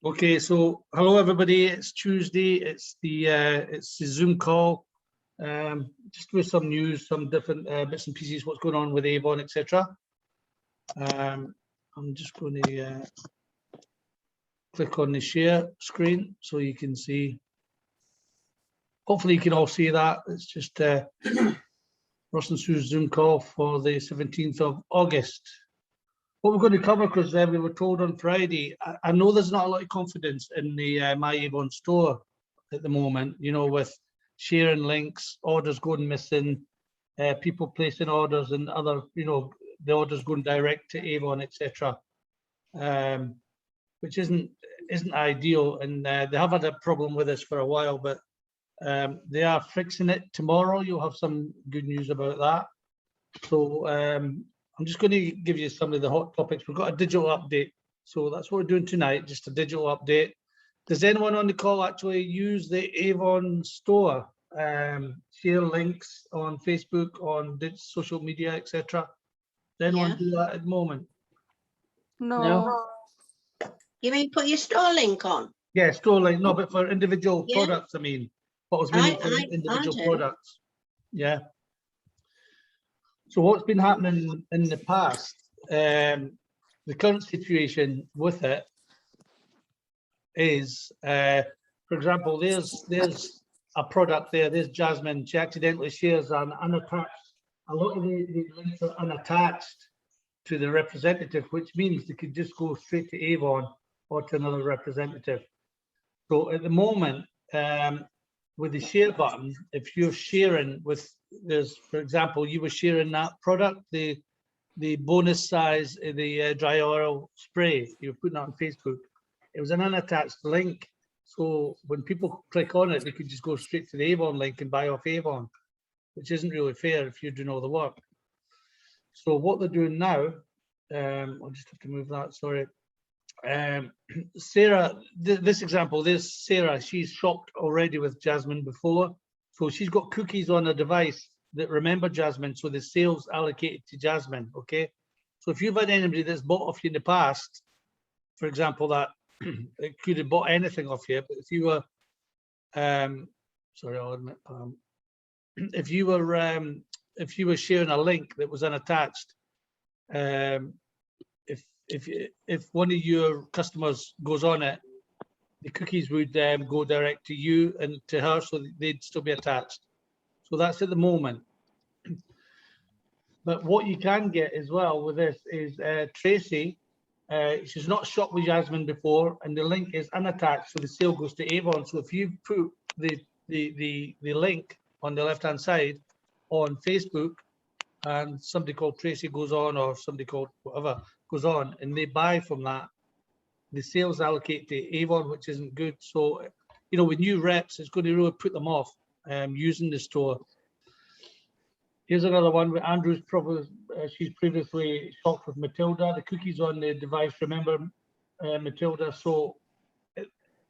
Okay, so hello everybody. It's Tuesday. It's the Zoom call. Just with some news, some different bits and pieces, what's going on with Avon, etc. I'm just going to click on the share screen so you can see. Hopefully, you can all see that. It's just Ross and Sue's Zoom call for the 17th of August. What we're going to cover, because we were told on Friday, I know there's not a lot of confidence in the My Avon store at the moment, you know, with sharing links, orders going missing, people placing orders and other, you know, the orders going direct to Avon, etc., which isn't ideal. And they have had a problem with this for a while, but they are fixing it tomorrow. You'll have some good news about that. So I'm just going to give you some of the hot topics. We've got a digital update. So that's what we're doing tonight, just a digital update. Does anyone on the call actually use the Avon store? Share links on Facebook, on social media, etc. Does anyone do that at the moment? No. You mean put your store link on? Yeah, store link. No, but for individual products, I mean. What was meaning for individual products? Yeah. So what's been happening in the past, the current situation with it is, for example, there's a product there, there's Jasmine, she accidentally shares an unattached, a lot of the links are unattached to the representative, which means they could just go straight to Avon or to another representative. So at the moment, with the share button, if you're sharing with, there's, for example, you were sharing that product, the bonus size, the dry oil spray, you were putting that on Facebook. It was an unattached link. So when people click on it, they could just go straight to the Avon link and buy off Avon, which isn't really fair if you're doing all the work. So what they're doing now, I'll just have to move that, sorry. Sarah, this example, there's Sarah, she's shopped already with Jasmine before. So she's got cookies on a device that remember Jasmine, so the sales allocated to Jasmine, okay? So if you've had anybody that's bought off you in the past, for example, that it could have bought anything off you, but if you were, sorry, I'll admit, if you were sharing a link that was unattached, if one of your customers goes on it, the cookies would go direct to you and to her, so they'd still be attached. So that's at the moment. But what you can get as well with this is Tracy. She's not shopped with Jasmine before, and the link is unattached, so the sale goes to Avon. So if you put the link on the left-hand side on Facebook, and somebody called Tracy goes on, or somebody called whatever goes on, and they buy from that, the sales allocate to Avon, which isn't good. So, you know, with new reps, it's going to really put them off using the store. Here's another one where Andrew's probably, she's previously shopped with Matilda. The cookies on the device, remember Matilda. So,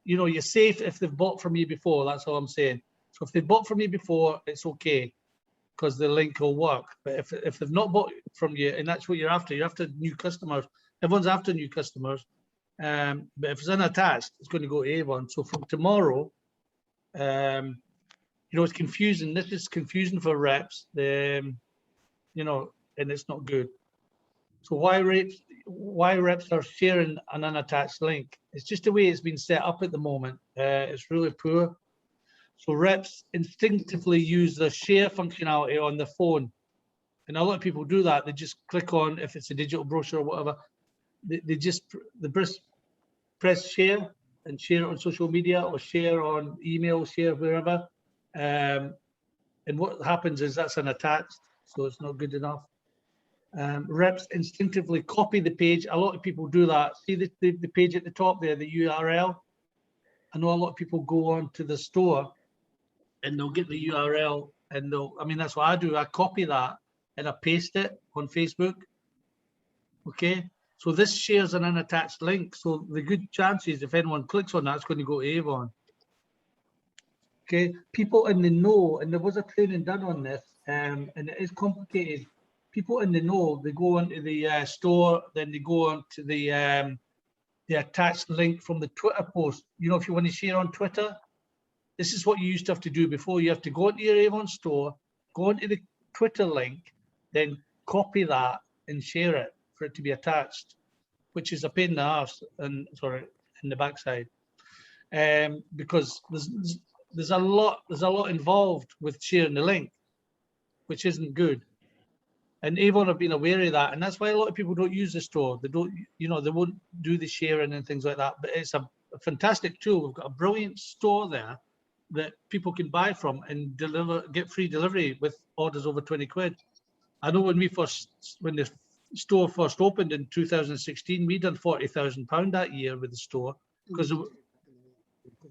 you know, you're safe if they've bought from you before. That's all I'm saying. So if they've bought from you before, it's okay, because the link will work. But if they've not bought from you, and that's what you're after new customers. Everyone's after new customers. But if it's unattached, it's going to go to Avon. So from tomorrow, you know, it's confusing. This is confusing for reps, you know, and it's not good. So why reps are sharing an unattached link? It's just the way it's been set up at the moment. It's really poor. So reps instinctively use the share functionality on the phone. And a lot of people do that. They just click on, if it's a digital brochure or whatever, they press share and share it on social media or share on email, share wherever. And what happens is that's unattached, so it's not good enough. Reps instinctively copy the page. A lot of people do that. See the page at the top there, the URL. I know a lot of people go on to the store and they'll get the URL and I mean, that's what I do. I copy that and I paste it on Facebook. Okay. So this shares an unattached link. So the good chances, if anyone clicks on that, it's going to go to Avon. Okay. People in the know, and there was a training done on this, and it is complicated. People in the know, they go onto the store, then they go onto the the attached link from the Twitter post. You know, if you want to share on Twitter, this is what you used to have to do before. You have to go into your Avon store, go into the Twitter link, then copy that and share it for it to be attached, which is a pain in the arse and sorry, in the backside. Because there's a lot involved with sharing the link, which isn't good. And Avon have been aware of that, and that's why a lot of people don't use the store. They don't, you know, they won't do the sharing and things like that. But it's a fantastic tool. We've got a brilliant store there that people can buy from and get free delivery with orders over 20 quid. I know when the store first opened in 2016, we done £40,000 that year with the store because there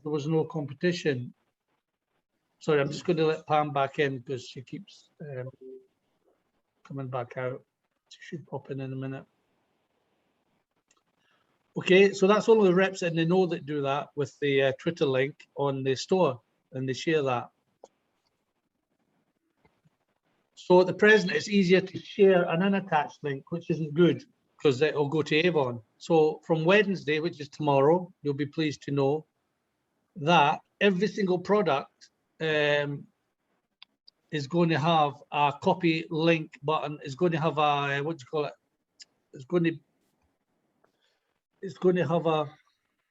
was no competition. Sorry, I'm just going to let Pam back in because she keeps coming back out. She should pop in a minute. Okay, so that's all the reps and they know that do that with the Twitter link on the store and they share that. So at the present, it's easier to share an unattached link, which isn't good because it'll go to Avon. So from Wednesday, which is tomorrow, you'll be pleased to know that every single product is going to have a copy link button, is going to have a, what do you call it? It's going to have a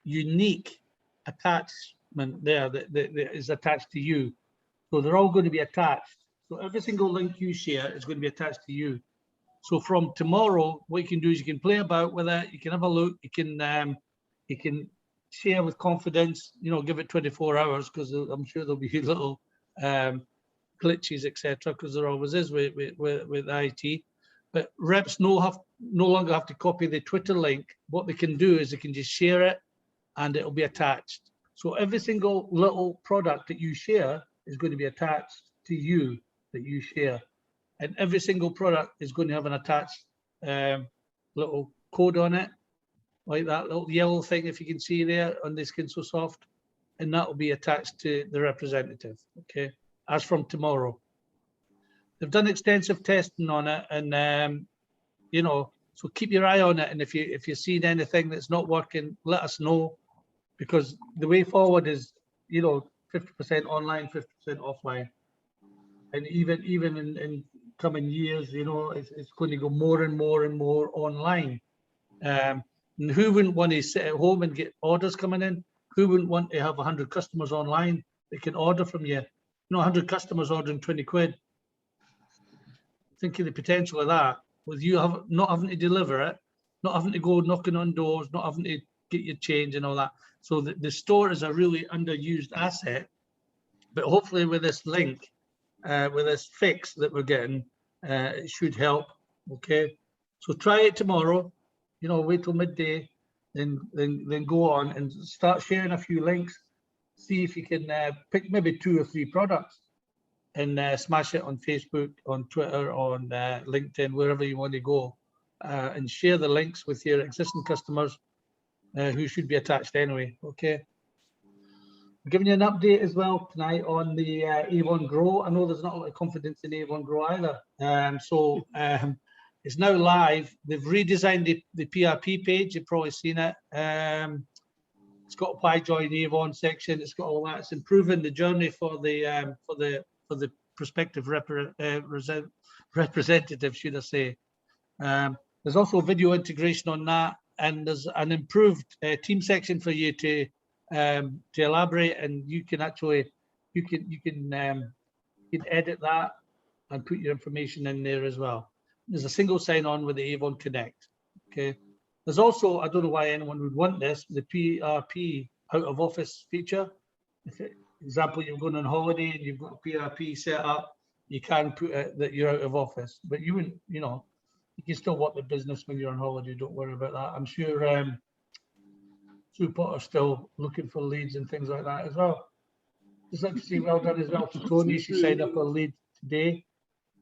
unique attachment there that is attached to you. So they're all going to be attached. So every single link you share is going to be attached to you. So from tomorrow, what you can do is you can play about with it. You can have a look. You can share with confidence. You know, give it 24 hours because I'm sure there'll be little glitches, etc. Because there always is with IT. But reps no longer have to copy the Twitter link. What they can do is they can just share it, and it'll be attached. So every single little product that you share is going to be attached to you that you share. And every single product is going to have an attached little code on it, like that little yellow thing, if you can see there on the Skin So Soft. And that will be attached to the representative, okay, as from tomorrow. They've done extensive testing on it, and you know, so keep your eye on it. And if you're seeing anything that's not working, let us know, because the way forward is, you know, 50% online, 50% offline. And even in coming years, you know, it's going to go more and more and more online. And who wouldn't want to sit at home and get orders coming in? Who wouldn't want to have 100 customers online that can order from you? You know, 100 customers ordering 20 quid. Think of the potential of that, with you not having to deliver it, not having to go knocking on doors, not having to get your change and all that. So the store is a really underused asset, but hopefully with this link, with this fix that we're getting, it should help. Okay, so try it tomorrow. You know, wait till midday, then go on and start sharing a few links. See if you can pick maybe 2 or 3 products and smash it on Facebook, on Twitter, on LinkedIn, wherever you want to go, and share the links with your existing customers who should be attached anyway. Okay. I'm giving you an update as well tonight on the Avon Grow. I know there's not a lot of confidence in Avon Grow either. It's now live. They've redesigned the PRP page. You've probably seen it. It's got a Why Join Avon section. It's got all that. It's improving the journey for the prospective representative, should I say. There's also video integration on that, and there's an improved team section for you to elaborate, and you can actually you can edit that and put your information in there as well. There's a single sign-on with the Avon Connect. Okay. There's also, I don't know why anyone would want this, the PRP out of office feature. If, for example, you're going on holiday and you've got a PRP set up, you can put it that you're out of office, but you wouldn't, you know, you can still work the business when you're on holiday. Don't worry about that. I'm sure Sue Potter's still looking for leads and things like that as well. Just like to say well done as well to Tony. She signed up a lead today.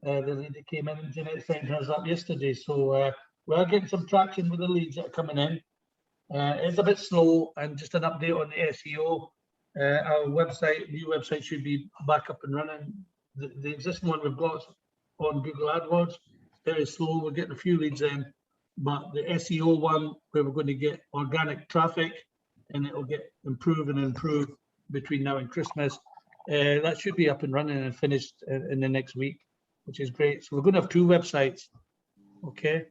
The lead that came in, and Jeanette signed hers up yesterday. So we are getting some traction with the leads that are coming in. It's a bit slow, and just an update on the SEO. Our website, new website, should be back up and running. The existing one we've got on Google AdWords, very slow. We're getting a few leads in, but the SEO one where we're going to get organic traffic and it'll get improve and improve between now and Christmas. That should be up and running and finished in the next week, which is great. So we're going to have two websites, okay?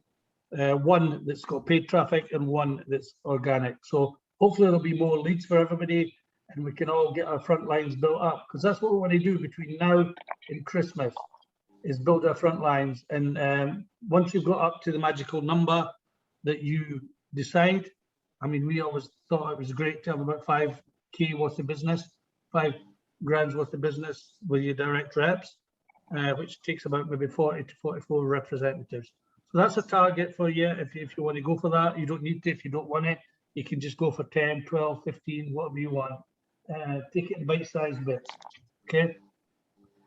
One that's got paid traffic and one that's organic. So hopefully there'll be more leads for everybody and we can all get our front lines built up, because that's what we want to do between now and Christmas, is build our front lines. And once you've got up to the magical number that you decide, I mean, we always thought it was great to have about 5K worth of business, 5 grand's worth of business with your direct reps, which takes about maybe 40 to 44 representatives. So that's a target for you. If you want to go for that, you don't need to. If you don't want it, you can just go for 10, 12, 15, whatever you want. Take it in bite-sized bits, okay?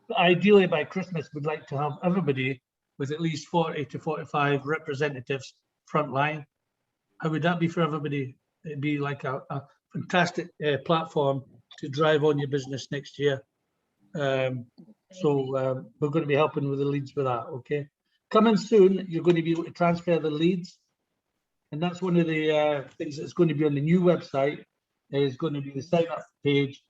But ideally, by Christmas, we'd like to have everybody with at least 40 to 45 representatives frontline. How would that be for everybody? It'd be like a fantastic platform to drive on your business next year. So we're going to be helping with the leads with that, okay? Coming soon, you're going to be able to transfer the leads. And that's one of the things that's going to be on the new website, is going to be the sign-up page.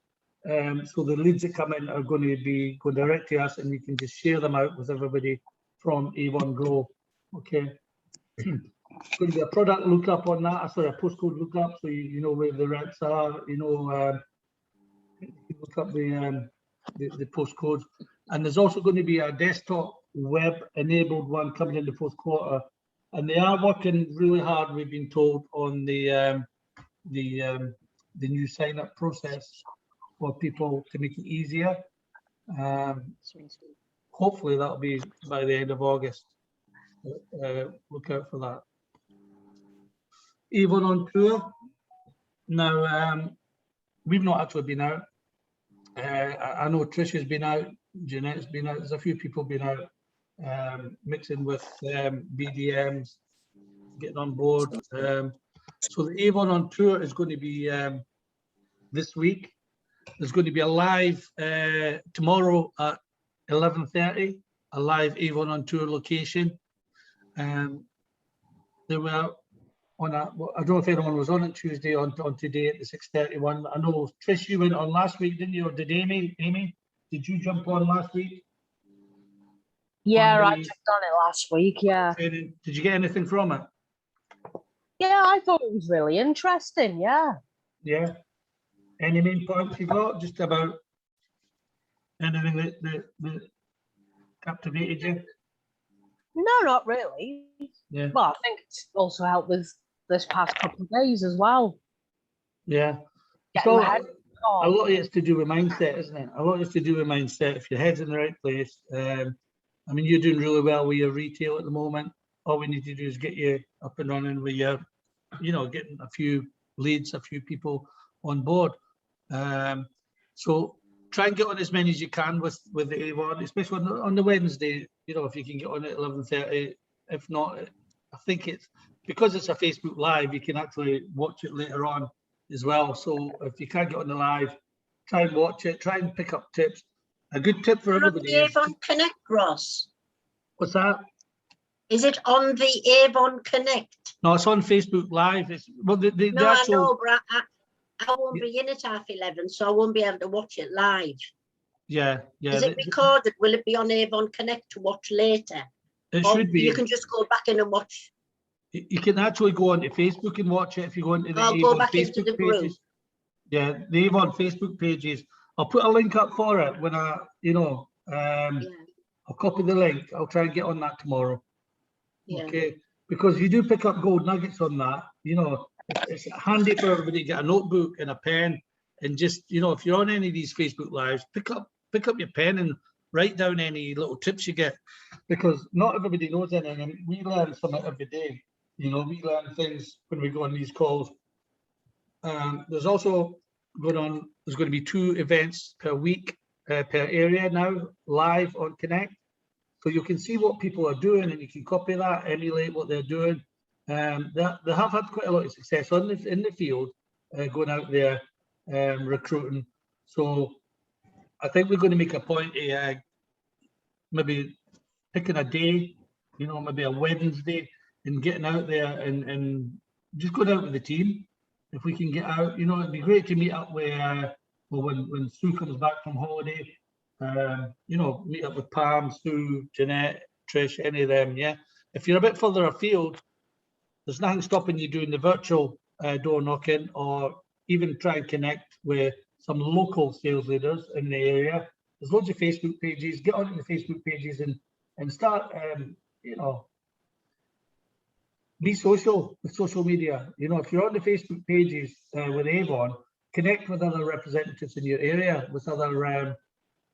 So the leads that come in are going to be going direct to us, and we can just share them out with everybody from Avon Grow, okay? It's going to be a product lookup on that, sorry, a postcode lookup, so you know where the reps are, you know, you look up the postcodes. And there's also going to be a desktop web enabled one coming in the fourth quarter, and they are working really hard, we've been told, on the new sign up process for people to make it easier. Hopefully that'll be by the end of August. Look out for that. Avon on tour. Now, we've not actually been out. I know Trisha's been out, Jeanette's been out, there's a few people been out, mixing with BDMs, getting on board. So the Avon on tour is going to be this week. There's going to be a live tomorrow at 11:30, a live Avon on tour location. There were on a, I don't know if anyone was on it Tuesday, on today at the 6:31. I know Trish, you went on last week, didn't you? Or did Amy? Amy, did you jump on last week? Yeah, I jumped on it last week, yeah. Did you get anything from it? Yeah, I thought it was really interesting, yeah. Yeah. Any main points you got? Just about anything that captivated you? No, not really. Yeah. Well, I think it's also helped with this past couple of days as well. Yeah. Getting So my head a lot of it's to do with mindset, isn't it? A lot is to do with mindset. If your head's in the right place, I mean, you're doing really well with your retail at the moment. All we need to do is get you up and running with your, you know, getting a few leads, a few people on board. So try and get on as many as you can with the Avon, especially on the Wednesday. You know, if you can get on at 11:30. If not, I think it's because it's a Facebook Live, you can actually watch it later on as well. So if you can't get on the live, try and watch it. Try and pick up tips. A good tip for everybody the is, Avon Connect, Ross? what's that? Is it on the Avon Connect? No, it's on Facebook Live. It's well, the No, actual, I know, but I won't be in at 11:30, so I won't be able to watch it live. yeah. Is it recorded? Will it be on Avon Connect to watch later? It Or should be. you can just go back in and watch. You can actually go onto Facebook and watch it if you go into the I'll Avon go back Facebook into the group. pages. Yeah, the Avon Facebook pages. I'll put a link up for it when I, you know, Yeah, I'll copy the link. I'll try and get on that tomorrow. yeah. Okay, because you do pick up gold nuggets on that. You know, it's handy for everybody to get a notebook and a pen and just, you know, if you're on any of these Facebook Lives, pick up your pen and write down any little tips you get, because not everybody knows anything, and we learn something every day. You know, we learn things when we go on these calls. There's also there's going to be 2 events per week per area now, live on Connect. So you can see what people are doing and you can copy that, emulate what they're doing. They have had quite a lot of success in the field, going out there recruiting. So I think we're going to make a point of maybe picking a day, you know, maybe a Wednesday, in getting out there and just going out with the team. If we can get out, you know, it'd be great to meet up with, well, when Sue comes back from holiday, you know, meet up with Pam, Sue, Jeanette, Trish, any of them, yeah. If you're a bit further afield, there's nothing stopping you doing the virtual door knocking, or even try and connect with some local sales leaders in the area. There's loads of Facebook pages. Get onto the Facebook pages and start, you know, be social with social media. You know, if you're on the Facebook pages with Avon, connect with other representatives in your area, with other,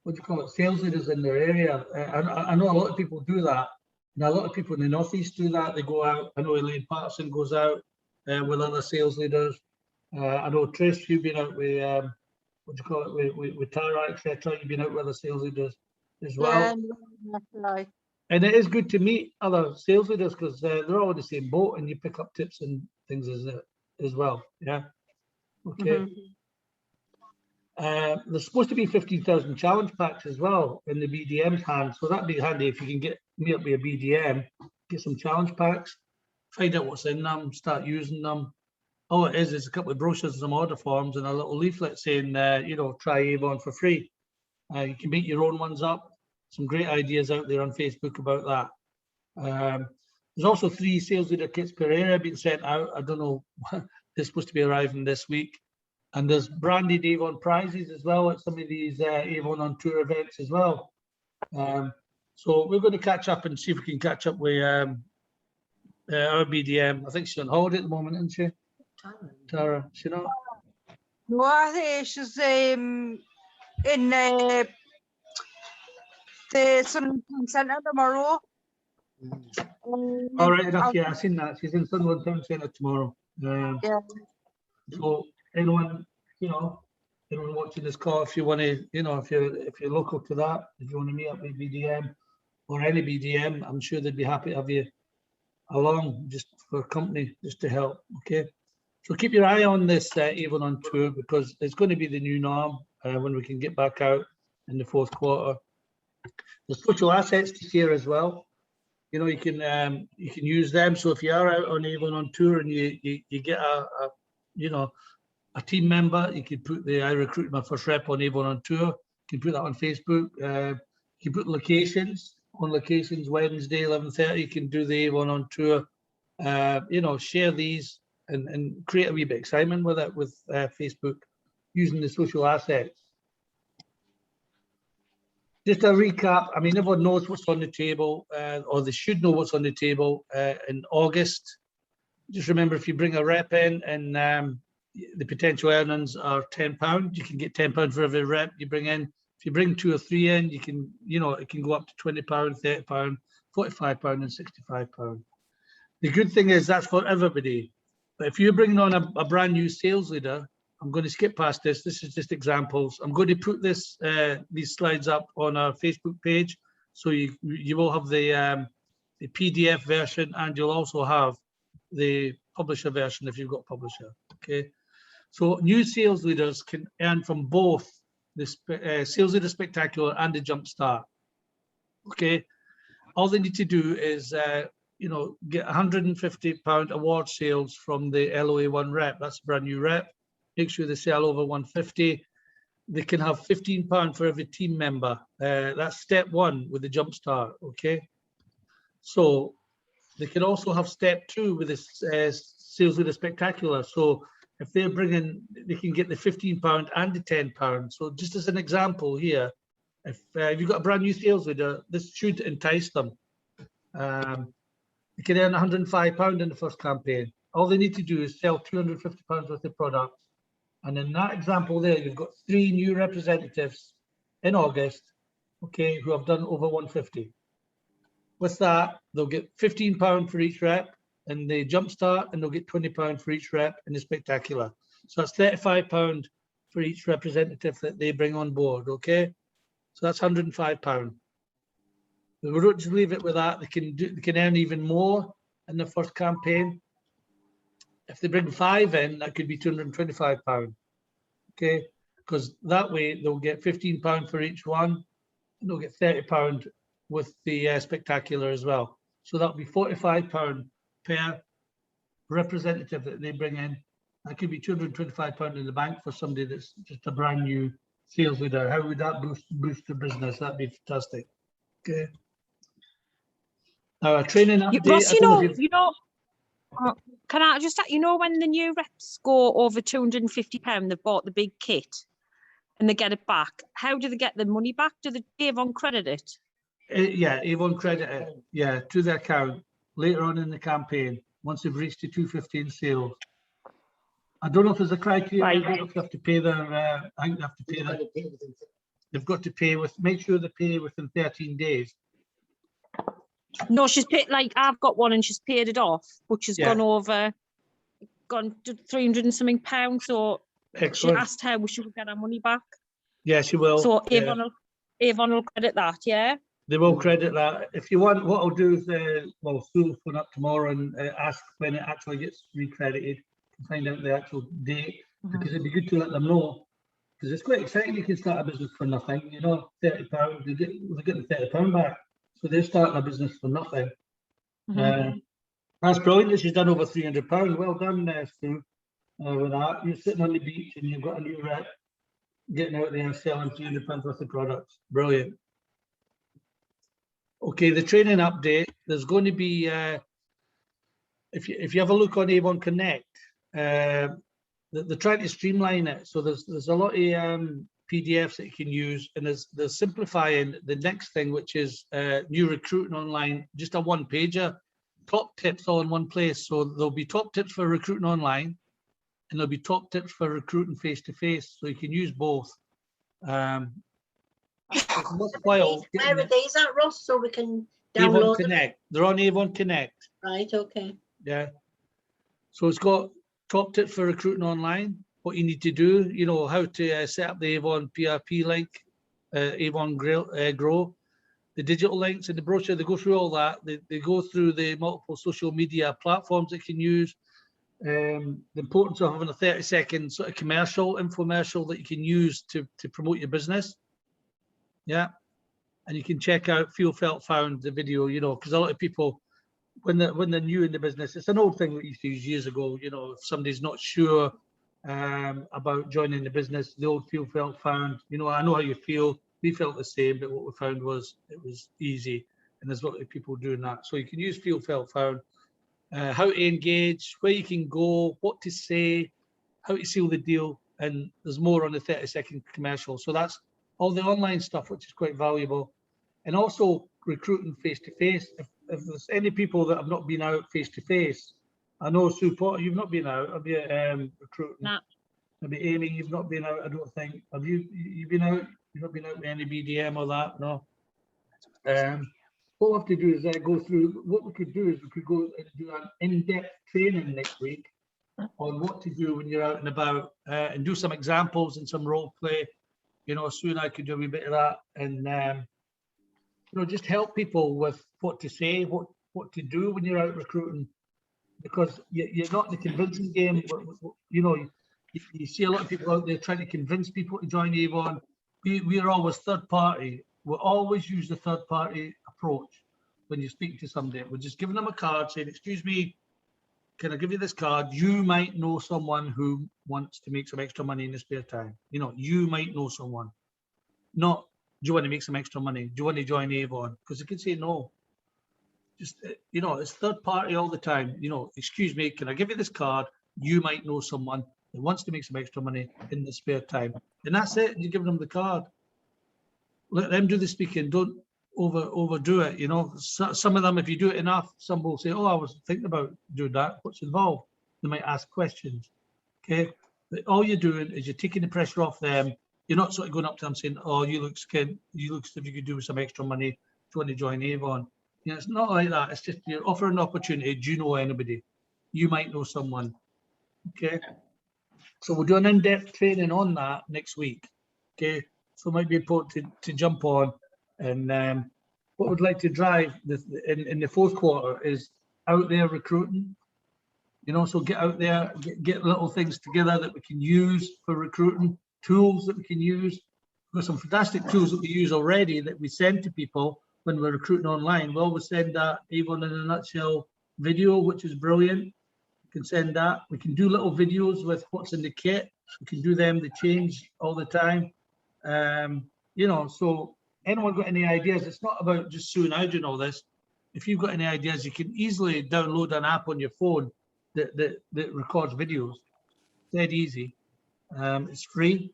what do you call it, sales leaders in their area. I know a lot of people do that. And a lot of people in the Northeast do that. They go out. I know Elaine Patterson goes out with other sales leaders. I know Trish, you've been out with, what do you call it, with Tara, etc. You've been out with other sales leaders as well. Yeah, and it is good to meet other sales leaders because they're all in the same boat, and you pick up tips and things as well. Yeah. Okay. There's supposed to be 15,000 challenge packs as well in the BDM's hand, so that'd be handy if you can get me up with a BDM, get some challenge packs, find out what's in them, start using them. All it is a couple of brochures and some order forms and a little leaflet saying, you know, try Avon for free. You can make your own ones up. Some great ideas out there on Facebook about that. There's also 3 sales leader kits per area being sent out. I don't know, they're supposed to be arriving this week. And there's branded Avon prizes as well at some of these Avon on Tour events as well. So we're going to catch up and see if we can catch up with our BDM. I think she's on holiday at the moment, isn't she? Tara, she not? No, I think she's in the Sunderland Centre tomorrow. All right, enough. Yeah, I've seen that. She's in Sunderland Town Centre tomorrow. Yeah. So anyone, you know, anyone watching this call, if you want to, you know, if you're local to that, if you want to meet up with BDM or any BDM, I'm sure they'd be happy to have you along just for company, just to help. Okay. So keep your eye on this Avon on Tour, because it's going to be the new norm when we can get back out in the 4th quarter. There's social assets to share as well. You know, you can use them. So if you are out on Avon on Tour and you get a team member, you can put I recruited my first rep on Avon on Tour. You can put that on Facebook. You can put locations Wednesday 11:30. You can do the Avon on Tour. You know, share these and create a wee bit of excitement with it with Facebook using the social assets. Just a recap. I mean, everyone knows what's on the table, or they should know what's on the table in August. Just remember, if you bring a rep in and the potential earnings are £10, you can get £10 for every rep you bring in. If you bring 2 or 3 in, you can, you know, it can go up to £20, £30, £45 and £65. The good thing is that's for everybody. But if you're bringing on a brand new sales leader, I'm going to skip past this. This is just examples. I'm going to put these slides up on our Facebook page, so you will have the PDF version, and you'll also have the publisher version if you've got publisher. Okay. So new sales leaders can earn from both the Sales Leader Spectacular and the Jumpstart. Okay. All they need to do is you know, get £150 award sales from the LOA1 rep. That's a brand new rep. Make sure they sell over 150. They can have £15 for every team member. That's step 1 with the Jumpstart. Okay. So they can also have step 2 with this Sales Leader Spectacular. So if they're bringing, they can get the £15 and the £10. So just as an example here, if you've got a brand new sales leader, this should entice them. You can earn £105 in the first campaign. All they need to do is sell £250 worth of products. And in that example there, you've got 3 new representatives in August, okay, who have done over 150. With that, they'll get £15 for each rep in the Jumpstart, and they'll get £20 for each rep in the Spectacular. So that's £35 for each representative that they bring on board, okay? So that's £105. We don't just leave it with that. They can earn even more in the first campaign. If they bring 5 in, that could be £225. Okay, because that way they'll get £15 for each one, and they'll get £30 with the Spectacular as well. So that'll be £45 per representative that they bring in. That could be £225 in the bank for somebody that's just a brand new sales leader. How would that boost the business? That'd be fantastic. Okay. Now, a training update. Ross, I don't know if you've- can I just, when the new reps go over £250, they've bought the big kit and they get it back. How do they get the money back? Do the Avon credit it? Yeah, Avon credit it, yeah, to the account later on in the campaign once they've reached the 250 in sales. I don't know if there's a criteria. Right. I don't know if they have to pay their. I think they have to pay their. They've got to pay make sure they pay within 13 days. No, she's paid, like, I've got one and she's paid it off, but she's Yeah. gone to 300 and something pounds. So Excellent. she asked her, she would get her money back. Yeah, she will. So Yeah. Avon will credit that, yeah? They will credit that. If you want, what I'll do is, Sue will phone up tomorrow and ask when it actually gets recredited to find out the actual date, because it'd be good to let them know. Because it's quite exciting. You can start a business for nothing, £30. They're getting £30 back. So they're starting a business for nothing. That's brilliant that she's done over £300. Well done, Sue, with that. You're sitting on the beach and you've got a new rep getting out there and selling £300 worth of products. Brilliant. Okay, the training update. There's going to be, if you have a look on Avon Connect, they're trying to streamline it. So there's a lot of PDFs that you can use, and they're simplifying the next thing, which is new recruiting online, just a one-pager, top tips all in one place. So there'll be top tips for recruiting online, and there'll be top tips for recruiting face-to-face. So you can use both. It's worthwhile. Where are these at, Ross, so we can Avon download them? Connect. They're on Avon Connect. Right, okay. Yeah. So it's got top tips for recruiting online, what you need to do, how to set up the Avon PRP link, Avon Grow, the digital links in the brochure. They go through all that. They go through the multiple social media platforms that you can use, the importance of having a 30-second sort of infomercial that you can use to promote your business. Yeah. And you can check out Feel Felt Found, the video, because a lot of people, when they're new in the business, it's an old thing that we used to use years ago. If somebody's not sure about joining the business, the old Feel Felt Found. I know how you feel. We felt the same, but what we found was it was easy, and there's a lot of people doing that. So you can use Feel Felt Found, how to engage, where you can go, what to say, how to seal the deal, and there's more on the 30-second commercial. So that's all the online stuff, which is quite valuable, and also recruiting face-to-face. If there's any people that have not been out face-to-face, I know, Sue Potter, you've not been out, have you, recruiting? No. Maybe Amy, you've not been out, I don't think. Have you been out? You've not been out with any BDM or that? No. What we have to do is go through, what we could do is we could go and do an in-depth training next week on what to do when you're out and about, and do some examples and some role play. Sue and I could do a wee bit of that, and just help people with what to say, what to do when you're out recruiting, because you're not in the convincing game. You see a lot of people out there trying to convince people to join Avon. We are always third party. We'll always use the third party approach when you speak to somebody. We're just giving them a card saying, "Excuse me, can I give you this card? You might know someone who wants to make some extra money in his spare time. You might know someone. Not, do you want to make some extra money? Do you want to join Avon?" Because they can say no. Just, it's third party all the time. "Excuse me, can I give you this card? You might know someone that wants to make some extra money in the spare time." And that's it. You're giving them the card. Let them do the speaking. Don't overdo it. Some of them, if you do it enough, some will say, "Oh, I was thinking about doing that. What's involved?" They might ask questions. Okay. But all you're doing is you're taking the pressure off them. You're not sort of going up to them saying, "Oh, you look scared. You look as if you could do with some extra money. Do you want to join Avon?" It's not like that. It's just you're offering an opportunity. Do you know anybody? You might know someone. Okay. So we'll do an in-depth training on that next week. Okay. So it might be important to jump on. And what we'd like to drive in the fourth quarter is out there recruiting. So get out there, get little things together that we can use for recruiting, tools that we can use. We've got some fantastic tools that we use already that we send to people when we're recruiting online. We always send that Avon in a nutshell video, which is brilliant. You can send that. We can do little videos with what's in the kit. We can do them. They change all the time. You know, so anyone got any ideas? It's not about just suing out and all this. If you've got any ideas, you can easily download an app on your phone that records videos. Dead easy. It's free,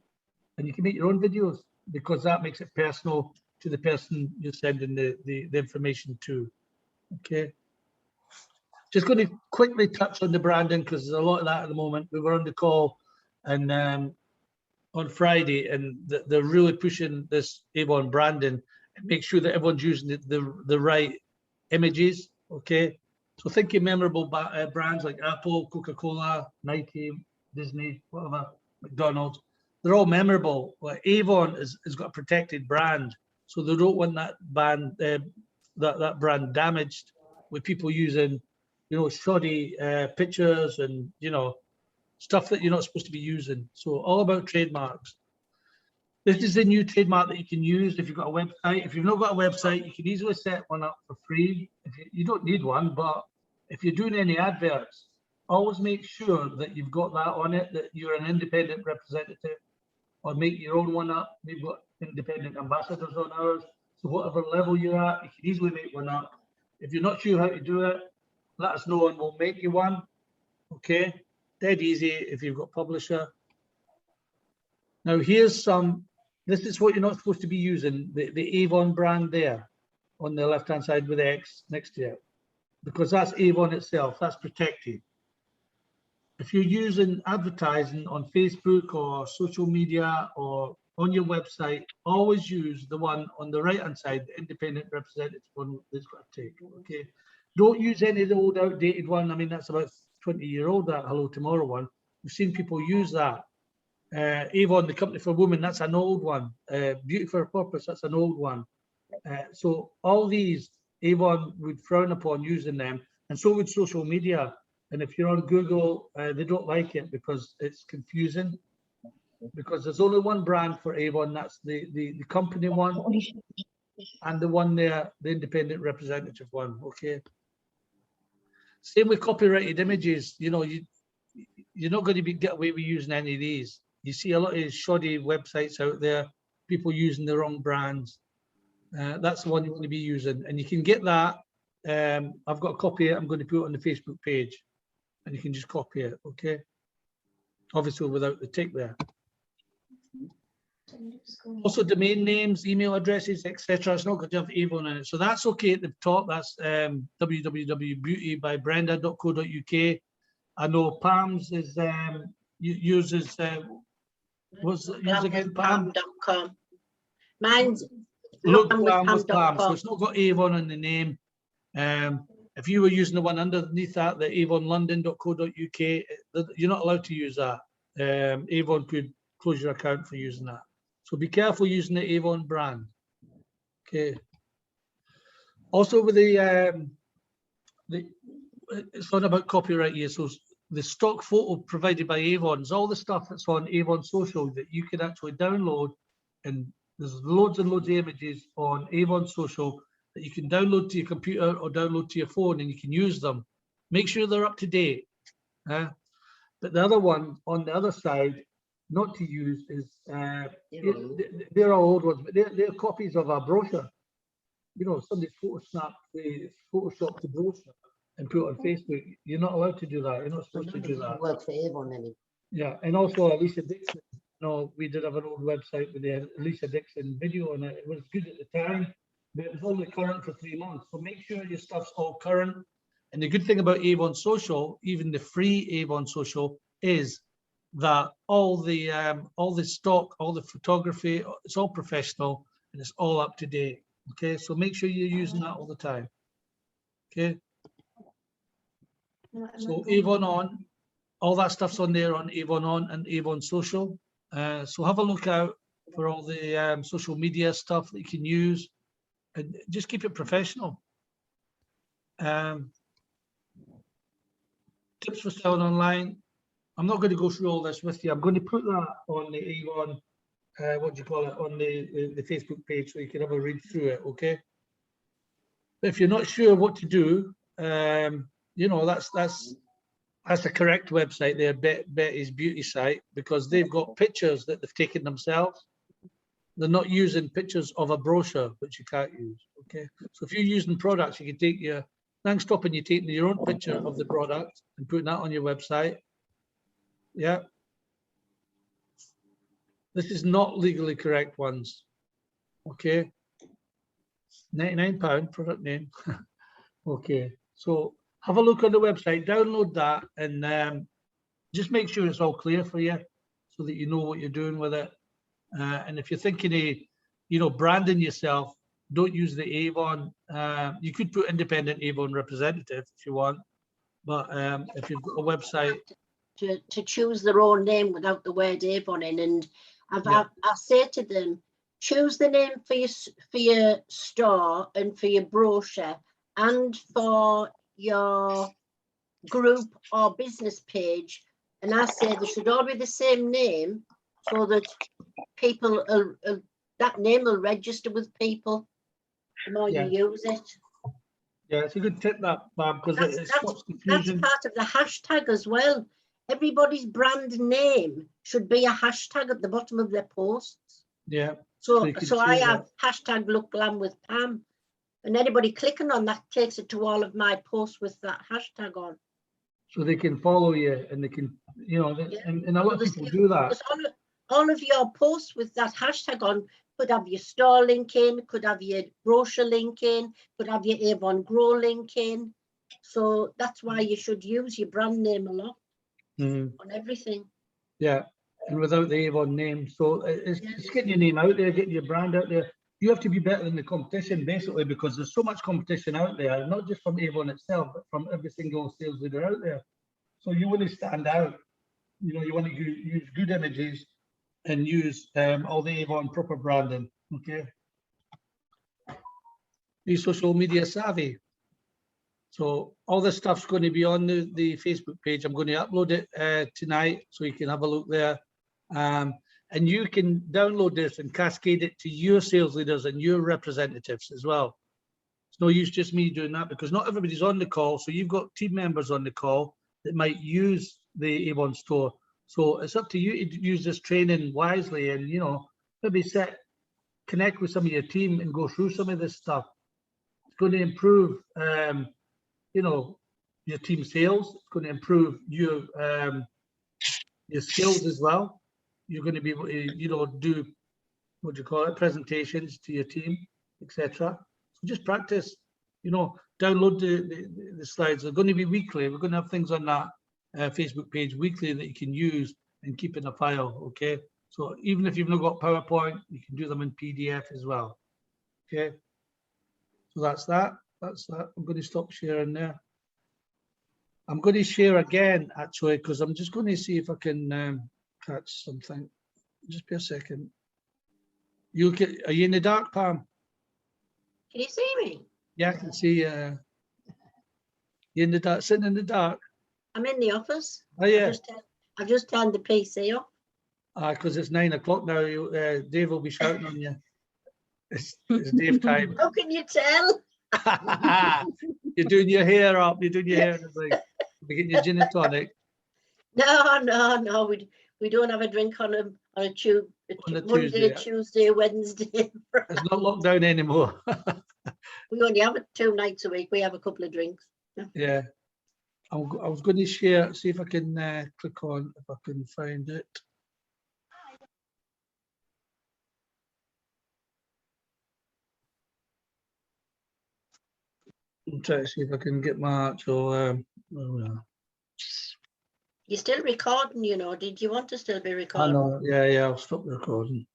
and you can make your own videos because that makes it personal to the person you're sending the information to. Okay. Just going to quickly touch on the branding because there's a lot of that at the moment. We were on the call and on Friday, and they're really pushing this Avon branding and make sure that everyone's using the right images. Okay. So think of memorable brands like Apple, Coca-Cola, Nike, Disney, whatever, McDonald's. They're all memorable. Like Avon has got a protected brand, so they don't want that that brand damaged with people using, you know, shoddy pictures and, you know, stuff that you're not supposed to be using. So all about trademarks. This is a new trademark that you can use if you've got a website. If you've not got a website, you can easily set one up for free. If you don't need one, but if you're doing any adverts, always make sure that you've got that on it, that you're an independent representative, or make your own one up. We've got independent ambassadors on ours. So whatever level you're at, you can easily make one up. If you're not sure how to do it, let us know and we'll make you one. Okay, dead easy if you've got publisher. Now here's some, this is what you're not supposed to be using, the Avon brand there on the left-hand side with X next to it, because that's Avon itself, that's protected. If you're using advertising on Facebook or social media or on your website, always use the one on the right-hand side, the independent representative one that's got a tick, okay? Don't use any of the old outdated one. I mean, that's about 20-year-old, that Hello Tomorrow one. We've seen people use that. Avon, the company for women, that's an old one. Beauty for a Purpose, that's an old one. So all these, Avon would frown upon using them, and so would social media. And if you're on Google, they don't like it because it's confusing. Because there's only one brand for Avon, that's the company one, and the one there, the independent representative one. Okay. Same with copyrighted images. You know, you're not going to get away with using any of these. You see a lot of shoddy websites out there, people using the wrong brands. That's the one you want to be using, and you can get that. I've got a copy of it. I'm going to put it on the Facebook page, and you can just copy it. Okay. Obviously, without the tick there. Also, domain names, email addresses, etc. It's not going to have Avon in it, so that's okay at the top. That's www.beautybybrenda.co.uk. I know Palms is uses what's it use again? Palm.com. Mine's Look, Palm with Palm.com. Palm, so it's not got Avon in the name. If you were using the one underneath that, the avonlondon.co.uk, you're not allowed to use that. Avon could close your account for using that. So be careful using the Avon brand. Okay. Also with the it's not about copyright here. So the stock photo provided by Avon is all the stuff that's on Avon Social that you can actually download, and there's loads and loads of images on Avon Social that you can download to your computer or download to your phone, and you can use them. Make sure they're up to date. But the other one on the other side, not to use, is they're all old ones, but they're copies of a brochure. You know, somebody photoshopped the brochure and put it on Facebook. You're not allowed to do that. You're not supposed to do that. Work for Avon anymore. Yeah, and also Lisa Dixon. You know, we did have an old website with the Lisa Dixon video on it. It was good at the time, but it was only current for 3 months. So make sure your stuff's all current. And the good thing about Avon Social, even the free Avon Social, is that all the stock, all the photography, it's all professional and it's all up to date. Okay, so make sure you're using that all the time. Okay. So Avon On, all that stuff's on there on Avon On and Avon Social. So have a look out for all the social media stuff that you can use, and just keep it professional. Tips for selling online. I'm not going to go through all this with you. I'm going to put that on the Avon, what do you call it, on the Facebook page, so you can have a read through it. Okay. But if you're not sure what to do, you know, that's the correct website there, Betty's beauty site, because they've got pictures that they've taken themselves. They're not using pictures of a brochure, which you can't use. Okay, so if you're using products, you can take your, thanks stopping you taking your own picture of the product and putting that on your website. Yeah. This is not legally correct ones. Okay. £99 product name. Okay, so have a look on the website, download that, and just make sure it's all clear for you so that you know what you're doing with it. And if you're thinking of, you know, branding yourself, don't use the Avon. You could put independent Avon representative if you want, but if you've got a website. To choose their own name without the word Avon in, and I say to them, choose the name for your store and for your brochure and for your group or business page, and I say they should all be the same name so that people that name will register with people the more you use it. Yeah, it's a good tip, that, Bob, because it stops confusion. That's part of the hashtag as well. Everybody's brand name should be a hashtag at the bottom of their posts. Yeah. So I have hashtag Look Glam with Pam, and anybody clicking on that takes it to all of my posts with that hashtag on. So they can follow you, and they can, you know, and a lot of people do that. All of your posts with that hashtag on could have your store link in, could have your brochure link in, could have your Avon Grow link in. So that's why you should use your brand name a lot on everything. Yeah, and without the Avon name. So it's getting your name out there, getting your brand out there. You have to be better than the competition, basically, because there's so much competition out there, not just from Avon itself, but from every single sales leader out there. So you want to stand out. You know, you want to use good images and use all the Avon proper branding. Okay. Be social media savvy. So all this stuff's going to be on the Facebook page. I'm going to upload it tonight, so you can have a look there. And you can download this and cascade it to your sales leaders and your representatives as well. It's no use just me doing that, because not everybody's on the call. So you've got team members on the call that might use the Avon store. So it's up to you to use this training wisely, and, you know, maybe connect with some of your team and go through some of this stuff. It's going to improve, you know, your team sales. It's going to improve your skills as well. You're going to be able to, you know, do, what do you call it, presentations to your team, etc. So just practice, you know, download the slides. They're going to be weekly. We're going to have things on that Facebook page weekly that you can use and keep in a file. Okay, so even if you've not got PowerPoint, you can do them in PDF as well. Okay, so that's that. I'm going to stop sharing there. I'm going to share again, actually, because I'm just going to see if I can catch something. Just be a second. Are you in the dark, Pam? Can you see me? Yeah, I can see you in the dark, sitting in the dark. I'm in the office. Oh yeah. I've just turned the PC off. Because it's 9 o'clock now. Dave will be shouting on you. It's Dave time. How can you tell? You're doing your hair up. You're doing your hair. Like, you're getting your gin and tonic. No. We don't have a drink on a Monday, Tuesday, Wednesday. It's not locked down anymore. We only have it 2 nights a week. We have a couple of drinks. Yeah. I was going to share, see if I can click on, if I can find it. I'm trying to see if I can get my actual. Oh no. You're still recording, you know. Did you want to still be I recording? know. Yeah. I'll stop recording.